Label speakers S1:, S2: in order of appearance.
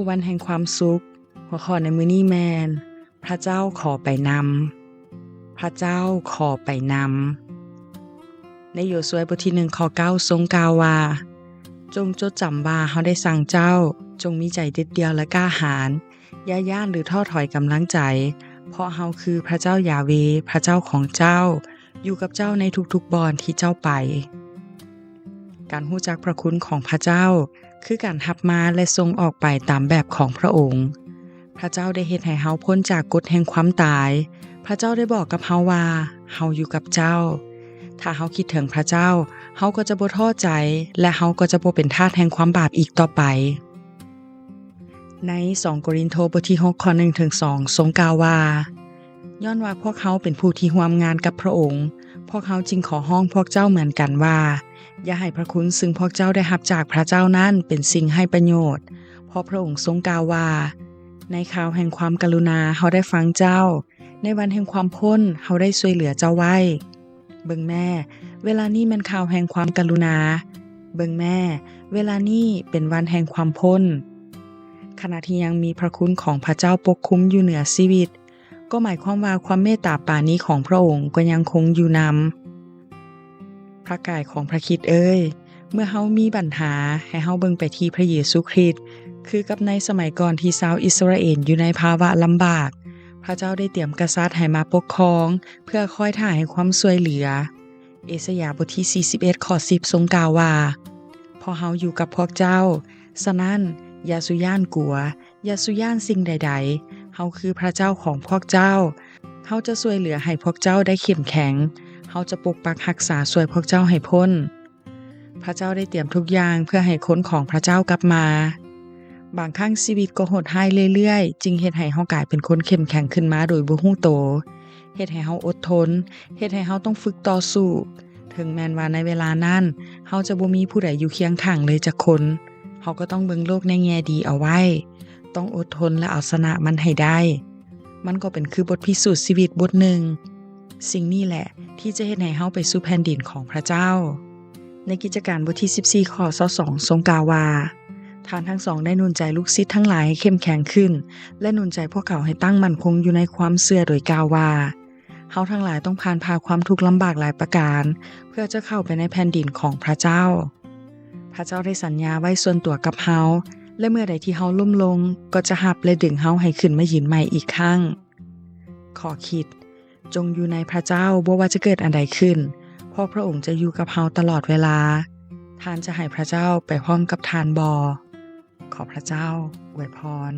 S1: วันแห่งความสุขหัวข้อในมื้อนี้แมนพระเจ้าขอไปนำพระเจ้าขอไปนำในโยซูบทที่1ข้อ9ทรงกล่าวว่าจงจดจำว่าเฮาได้สั่งเจ้าจงมีใจเด็ดเดี่ยวและกล้าหาญอย่าย่านหรือท้อถอยกำลังใจเพราะเฮาคือพระเจ้ายาเวห์พระเจ้าของเจ้าอยู่กับเจ้าในทุกๆบอนที่เจ้าไปการรู้จักพระคุณของพระเจ้าคือการรับมาและทรงออกไปตามแบบของพระองค์พระเจ้าได้เฮ็ดให้เฮาพ้นจากกฎแห่งความตายพระเจ้าได้บอกกับเฮาว่าเฮาอยู่กับเจ้าถ้าเฮาคิดถึงพระเจ้าเฮาก็จะบ่ท้อใจและเฮาก็จะบ่เป็นทาสแห่งความบาปอีกต่อไปใน2โครินธ์บทที่6ข้อ1ถึง2ทรงกล่าวว่าย้อนว่าพวกเขาเป็นผู้ที่ร่วมงานกับพระองค์พวกเขาจึงขอร้องพวกเจ้าเหมือนกันว่าอย่าให้พระคุณซึ่งพวกเจ้าได้รับจากพระเจ้านั้นเป็นสิ่งให้ประโยชน์เพราะพระองค์ทรงกล่าวว่าในข่าวแห่งความกรุณาเฮาได้ฟังเจ้าในวันแห่งความพ้นเฮาได้ช่วยเหลือเจ้าไว้เบิ่งแม่เวลานี้มันข่าวแห่งความกรุณาเบิ่งแม่เวลานี้เป็นวันแห่งความพ้นขณะที่ยังมีพระคุณของพระเจ้าปกคลุมอยู่เหนือชีวิตก็หมายความว่าความเมตตาปราณีของพระองค์ก็ยังคงอยู่นำพระกายของพระคริสต์เอ้ยเมื่อเฮามีปัญหาให้เฮาเบิ่งไปที่พระเยซูคริสต์คือกับในสมัยก่อนที่ชาวอิสราเอลอยู่ในภาวะลำบากพระเจ้าได้เตรียมกษัตริย์ให้มาปกครองเพื่อคอยท่าให้ความช่วยเหลือเอสยาห์บทที่41ข้อ10ทรงกล่าวว่าพอเฮาอยู่กับพวกเจ้าฉะนั้นอย่าสุย่านกลัวอย่าสุย่านสิ่งใดๆเฮาคือพระเจ้าของพวกเจ้าเฮาจะช่วยเหลือให้พวกเจ้าได้เข้มแข็งเฮาจะปกปักรักษาช่วยพวกเจ้าให้พ้นพระเจ้าได้เตรียมทุกอย่างเพื่อให้คนของพระเจ้ากลับมาบางครั้งชีวิตก็โหดร้ายเรื่อยๆจึงเฮ็ดให้เฮากลายเป็นคนเข้มแข็งขึ้นมาโดยบ่ฮู้โตเฮ็ดให้เฮาอดทนเฮ็ดให้เฮาต้องฝึกต่อสู้ถึงแม้นว่าในเวลานั้นเฮาจะบ่มีผู้ใดอยู่เคียงข้างเลยจักคนเฮาก็ต้องเบิ่งโลกในแง่ดีเอาไว้ต้องอดทนและเอาชนะมันให้ได้มันก็เป็นคือบทพิสูจน์ชีวิตบทหนึ่งสิ่งนี้แหละที่จะเฮ็ดให้เฮาไปสู่แผ่นดินของพระเจ้าในกิจการบทที่14ข้อ22ทรงกล่าวว่าท่านทั้งสองได้หนุนใจลูกศิษย์ทั้งหลายให้เข้มแข็งขึ้นและหนุนใจพวกเขาให้ตั้งมั่นคงอยู่ในความเชื่อโดยกล่าวว่าเฮาทั้งหลายต้องผ่านความทุกข์ลำบากหลายประการเพื่อจะเข้าไปในแผ่นดินของพระเจ้าพระเจ้าได้สัญญาไว้ส่วนตัวกับเฮาและเมื่อใดที่เฮาล้มลงก็จะรับและดึงเฮาให้ขึ้นมายืนใหม่อีกครั้งขอคิดจงอยู่ในพระเจ้าบ่ว่าจะเกิดอันใดขึ้นเพราะพระองค์จะอยู่กับเฮาตลอดเวลาท่านจะให้พระเจ้าไปพร้อมกับท่านบ่ขอพระเจ้าอวยพร